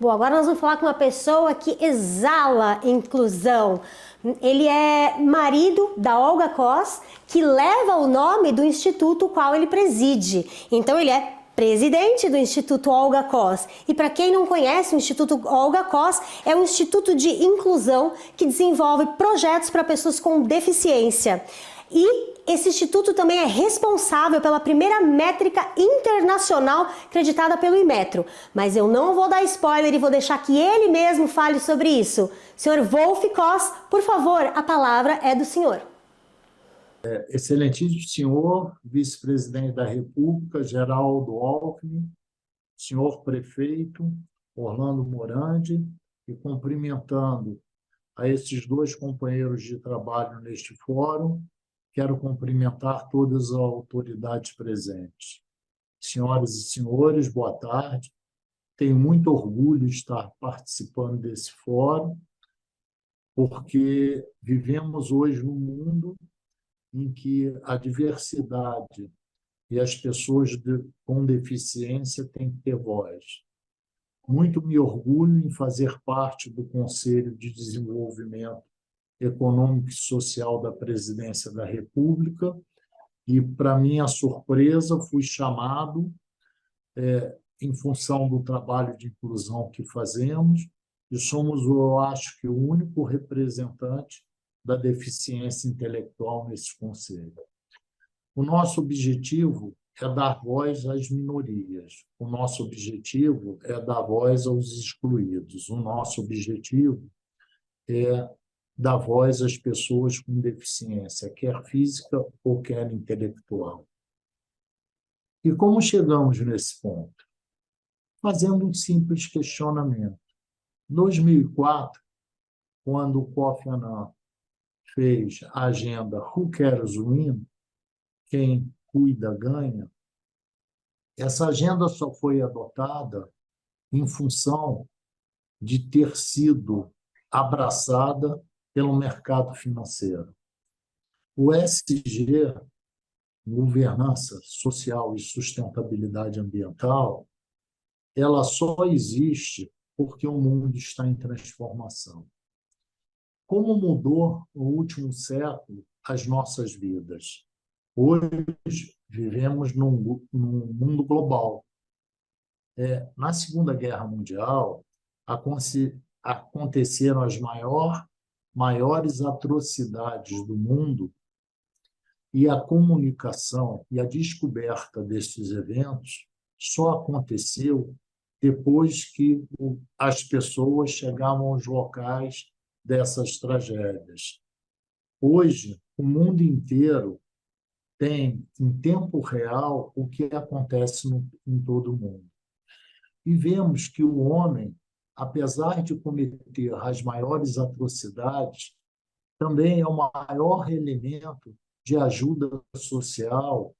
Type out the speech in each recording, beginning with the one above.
Bom, agora nós vamos falar com uma pessoa que exala inclusão. Ele é marido da Olga Koss, que leva o nome do instituto o qual ele preside. Então ele é presidente do Instituto Olga Koss. E para quem não conhece, o Instituto Olga Koss é um instituto de inclusão que desenvolve projetos para pessoas com deficiência. E esse instituto também é responsável pela primeira métrica internacional acreditada pelo Inmetro. Mas eu não vou dar spoiler e vou deixar que ele mesmo fale sobre isso. Senhor Wolf Koss, por favor, a palavra é do senhor. Excelentíssimo senhor vice-presidente da República, Geraldo Alckmin, senhor prefeito Orlando Morandi, e cumprimentando a esses dois companheiros de trabalho neste fórum, quero cumprimentar todas as autoridades presentes. Senhoras e senhores, boa tarde. Tenho muito orgulho de estar participando desse fórum, porque vivemos hoje num mundo em que a diversidade e as pessoas com deficiência têm que ter voz. Muito me orgulho em fazer parte do Conselho de Desenvolvimento Econômico e Social da Presidência da República e, para minha surpresa, fui chamado, em função do trabalho de inclusão que fazemos, e somos, eu acho que, o único representante da deficiência intelectual nesse conselho. O nosso objetivo é dar voz às minorias. O nosso objetivo é dar voz aos excluídos. O nosso objetivo é dar voz às pessoas com deficiência, quer física ou quer intelectual. E como chegamos nesse ponto? Fazendo um simples questionamento. Em 2004, quando o Kofi Annan fez a agenda Who Cares Win? Quem cuida ganha, essa agenda só foi adotada em função de ter sido abraçada pelo mercado financeiro. O ESG, Governança Social e Sustentabilidade Ambiental, ela só existe porque o mundo está em transformação. Como mudou no último século as nossas vidas? Hoje vivemos num mundo global. Na Segunda Guerra Mundial, aconteceram as maiores atrocidades do mundo, e a comunicação e a descoberta desses eventos só aconteceu depois que as pessoas chegavam aos locais dessas tragédias. Hoje, o mundo inteiro tem, em tempo real, o que acontece em todo o mundo. E vemos que o homem, apesar de cometer as maiores atrocidades, também é o maior elemento de ajuda social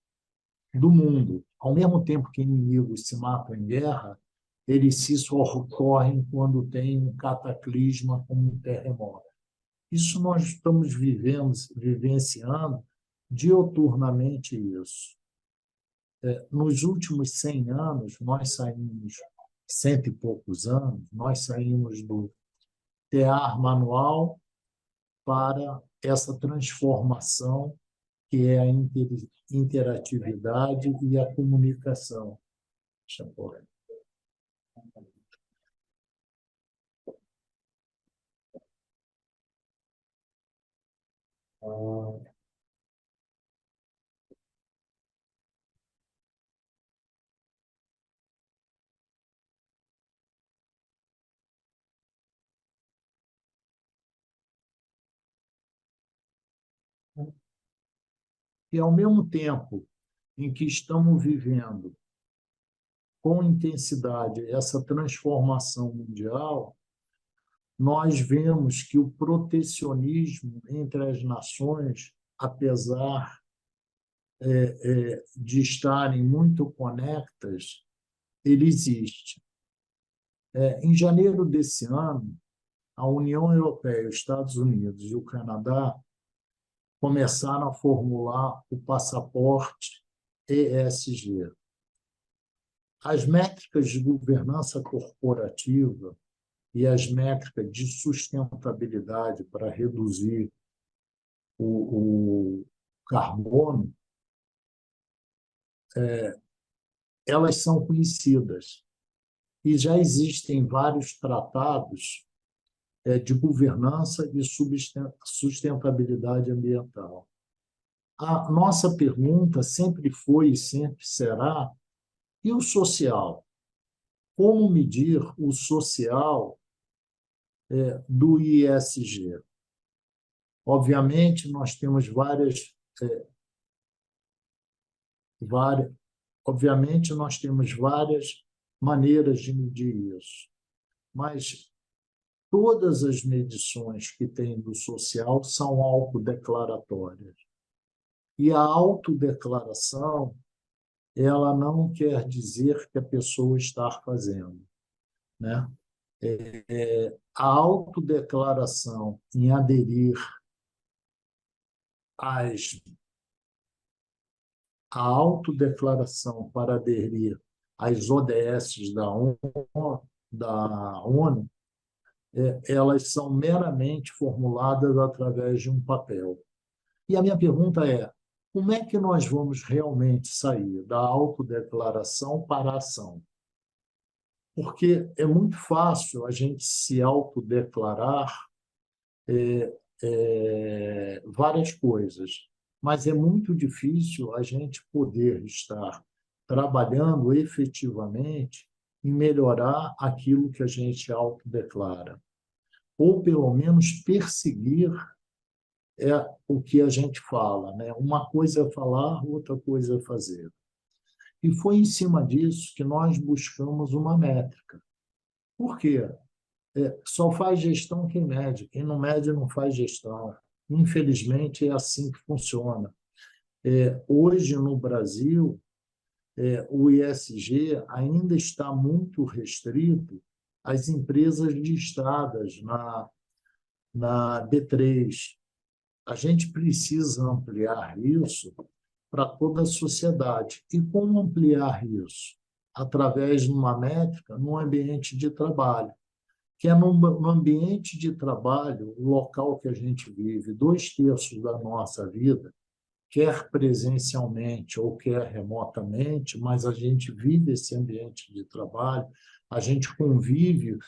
do mundo. Ao mesmo tempo que inimigos se matam em guerra, eles se socorrem quando tem um cataclisma como um terremoto. Isso nós estamos vivenciando dioturnamente isso. Nos últimos 100 anos, nós saímos, cento e poucos anos, nós saímos do tear manual para essa transformação que é a interatividade e a comunicação. Deixa eu pôr. E, ao mesmo tempo em que estamos vivendo com intensidade essa transformação mundial, nós vemos que o protecionismo entre as nações, apesar de estarem muito conectas, ele existe. Em janeiro desse ano, a União Europeia, os Estados Unidos e o Canadá começaram a formular o passaporte ESG. As métricas de governança corporativa e as métricas de sustentabilidade para reduzir o carbono, elas são conhecidas e já existem vários tratados de governança e sustentabilidade ambiental. A nossa pergunta sempre foi e sempre será: e o social? Como medir o social do ISG? Obviamente, nós temos várias, obviamente, nós temos várias maneiras de medir isso, mas todas as medições que tem do social são autodeclaratórias. E a autodeclaração, ela não quer dizer que a pessoa está fazendo, né? A autodeclaração em aderir às a autodeclaração para aderir às ODS da ONU, elas são meramente formuladas através de um papel. E a minha pergunta é: como é que nós vamos realmente sair da autodeclaração para a ação? Porque é muito fácil a gente se autodeclarar várias coisas, mas é muito difícil a gente poder estar trabalhando efetivamente em melhorar aquilo que a gente autodeclara, ou pelo menos perseguir o que a gente fala, né? Uma coisa é falar, outra coisa é fazer. E foi em cima disso que nós buscamos uma métrica. Por quê? Só faz gestão quem mede. Quem não mede não faz gestão. Infelizmente, é assim que funciona. Hoje, no Brasil, o ISG ainda está muito restrito às empresas listadas na B3. A gente precisa ampliar isso para toda a sociedade. E como ampliar isso? Através de uma métrica no ambiente de trabalho, que é no ambiente de trabalho, o local que a gente vive, 2/3 da nossa vida, quer presencialmente ou quer remotamente, mas a gente vive esse ambiente de trabalho, a gente convive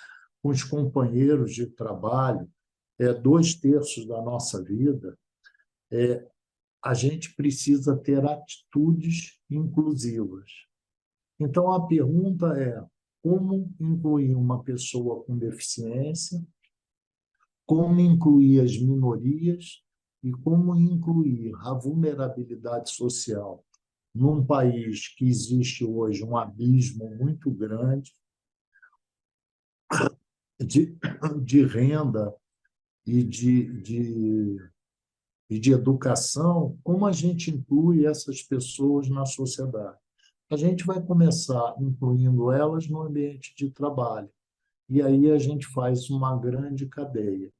com os companheiros de trabalho, 2/3 da nossa vida. A gente precisa ter atitudes inclusivas. Então, a pergunta é: como incluir uma pessoa com deficiência, como incluir as minorias e como incluir a vulnerabilidade social num país que existe hoje um abismo muito grande de, de renda e de educação, como a gente inclui essas pessoas na sociedade? A gente vai começar incluindo elas no ambiente de trabalho, e aí a gente faz uma grande cadeia.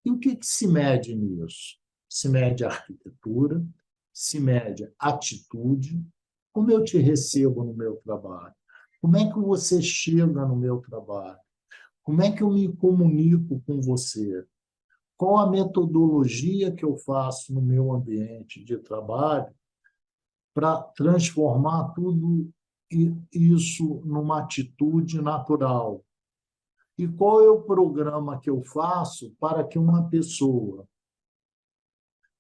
E o que se mede nisso? Se mede a arquitetura, se mede atitude, como eu te recebo no meu trabalho, como é que você chega no meu trabalho, como é que eu me comunico com você, qual a metodologia que eu faço no meu ambiente de trabalho para transformar tudo isso numa atitude natural. E qual é o programa que eu faço para que uma pessoa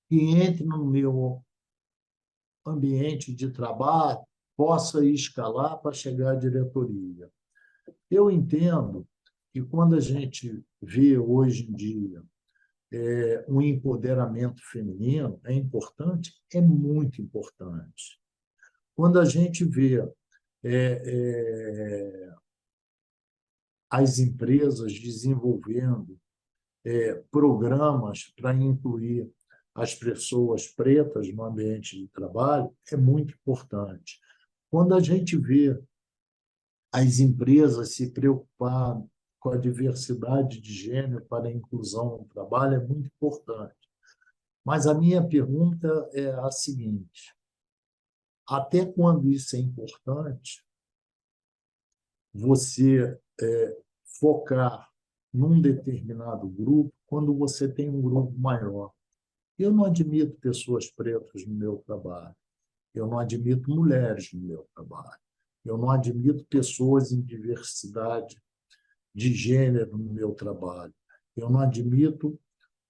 que entre no meu ambiente de trabalho possa escalar para chegar à diretoria? Eu entendo que quando a gente vê hoje em dia um empoderamento feminino, é importante, é muito importante. Quando a gente vê as empresas desenvolvendo programas para incluir as pessoas pretas no ambiente de trabalho, é muito importante. Quando a gente vê as empresas se preocupar com a diversidade de gênero para a inclusão no trabalho, é muito importante. Mas a minha pergunta é a seguinte: até quando isso é importante você focar num determinado grupo quando você tem um grupo maior. Eu não admito pessoas pretas no meu trabalho. Eu não admito mulheres no meu trabalho. Eu não admito pessoas em diversidade de gênero no meu trabalho. Eu não admito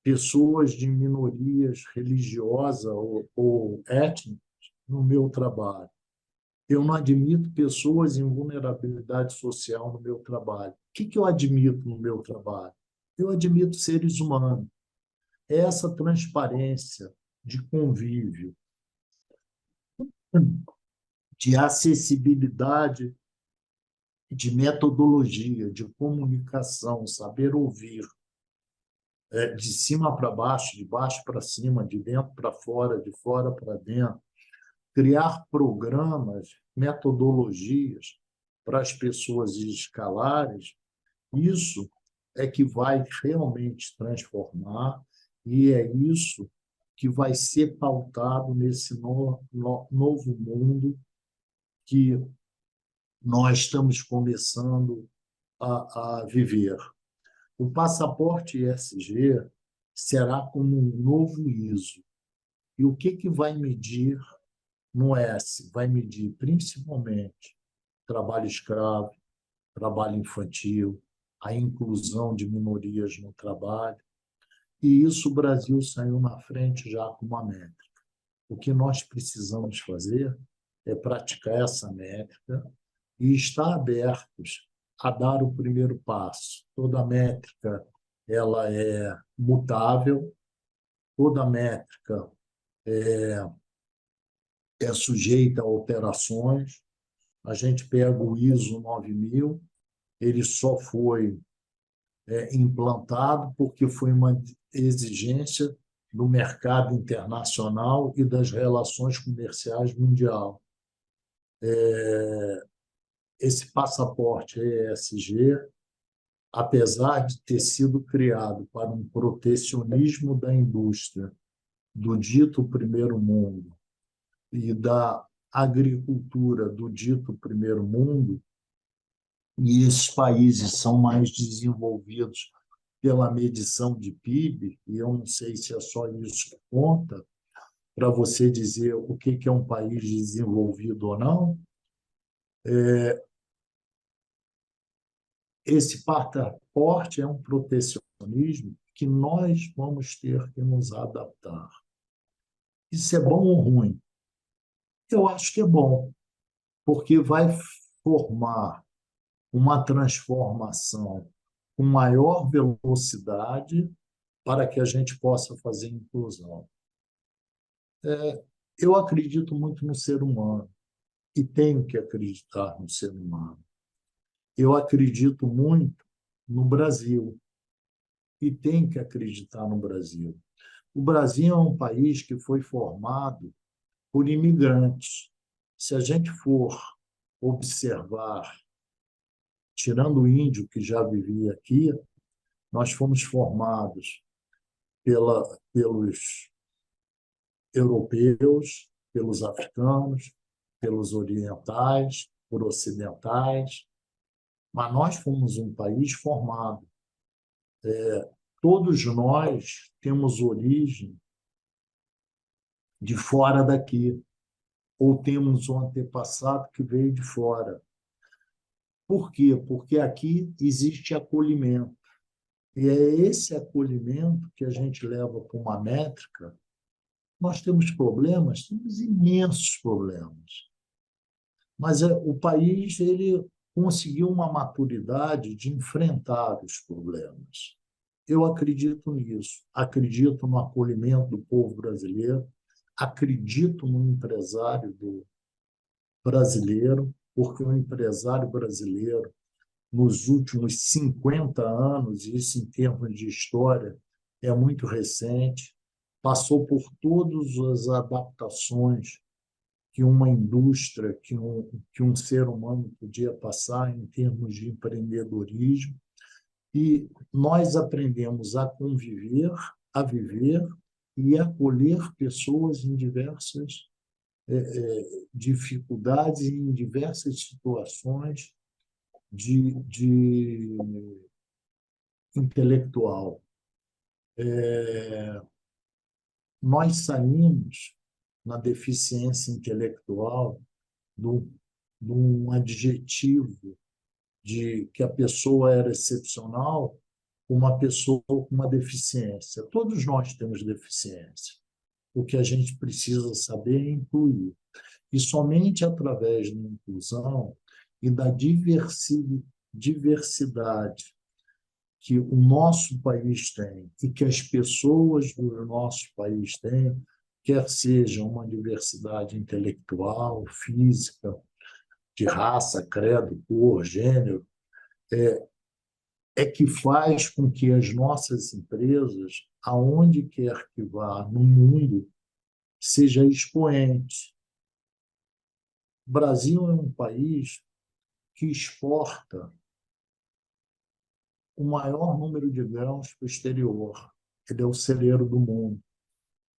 pessoas de minorias religiosas ou étnicas no meu trabalho. Eu não admito pessoas em vulnerabilidade social no meu trabalho. O que eu admito no meu trabalho? Eu admito seres humanos. Essa transparência de convívio, de acessibilidade, de metodologia, de comunicação, saber ouvir, de cima para baixo, de baixo para cima, de dentro para fora, de fora para dentro, criar programas, metodologias para as pessoas escalares, isso é que vai realmente transformar e é isso que vai ser pautado nesse novo mundo que nós estamos começando a viver. O passaporte ESG será como um novo ISO. E o que vai medir no S? Vai medir principalmente trabalho escravo, trabalho infantil, a inclusão de minorias no trabalho. E isso o Brasil saiu na frente já com uma métrica. O que nós precisamos fazer é praticar essa métrica e estar abertos a dar o primeiro passo. Toda métrica ela é mutável, toda métrica é sujeita a alterações. A gente pega o ISO 9000, ele só foi implantado porque foi uma exigência do mercado internacional e das relações comerciais mundial. Esse passaporte ESG, apesar de ter sido criado para um protecionismo da indústria do dito primeiro mundo e da agricultura do dito primeiro mundo, e esses países são mais desenvolvidos pela medição de PIB, e eu não sei se é só isso que conta, para você dizer o que é um país desenvolvido ou não, esse passaporte é um protecionismo que nós vamos ter que nos adaptar. Isso é bom ou ruim? Eu acho que é bom, porque vai formar uma transformação com maior velocidade para que a gente possa fazer inclusão. Eu acredito muito no ser humano e tenho que acreditar no ser humano. Eu acredito muito no Brasil e tenho que acreditar no Brasil. O Brasil é um país que foi formado por imigrantes. Se a gente for observar, tirando o índio que já vivia aqui, nós fomos formados pelos europeus, pelos africanos, pelos orientais, por ocidentais, mas nós fomos um país formado. Todos nós temos origem de fora daqui, ou temos um antepassado que veio de fora. Por quê? Porque aqui existe acolhimento. E é esse acolhimento que a gente leva para uma métrica. Nós temos problemas, temos imensos problemas. Mas o país ele conseguiu uma maturidade de enfrentar os problemas. Eu acredito nisso, acredito no acolhimento do povo brasileiro, acredito no empresário brasileiro, porque o empresário brasileiro, nos últimos 50 anos, isso em termos de história é muito recente, passou por todas as adaptações que uma indústria, que um ser humano podia passar em termos de empreendedorismo, e nós aprendemos a conviver, a viver e acolher pessoas em diversas dificuldades e em diversas situações de intelectual. Nós saímos na deficiência intelectual de um adjetivo de que a pessoa era excepcional, uma pessoa com uma deficiência. Todos nós temos deficiência. O que a gente precisa saber é incluir. E somente através da inclusão e da diversidade que o nosso país tem e que as pessoas do nosso país têm, quer seja uma diversidade intelectual, física, de raça, credo, cor, gênero, é que faz com que as nossas empresas, aonde quer que vá no mundo, seja expoente. O Brasil é um país que exporta o maior número de grãos para o exterior. Ele é o celeiro do mundo.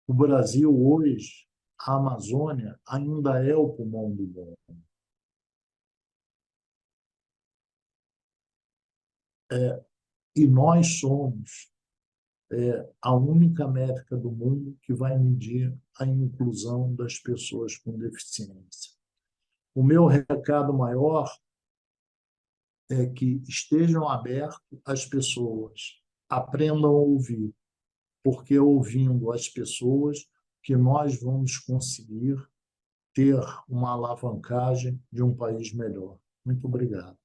O Brasil, hoje, a Amazônia, ainda é o pulmão do mundo. E nós somos a única métrica do mundo que vai medir a inclusão das pessoas com deficiência. O meu recado maior é que estejam abertos as pessoas, aprendam a ouvir, porque é ouvindo as pessoas que nós vamos conseguir ter uma alavancagem de um país melhor. Muito obrigado.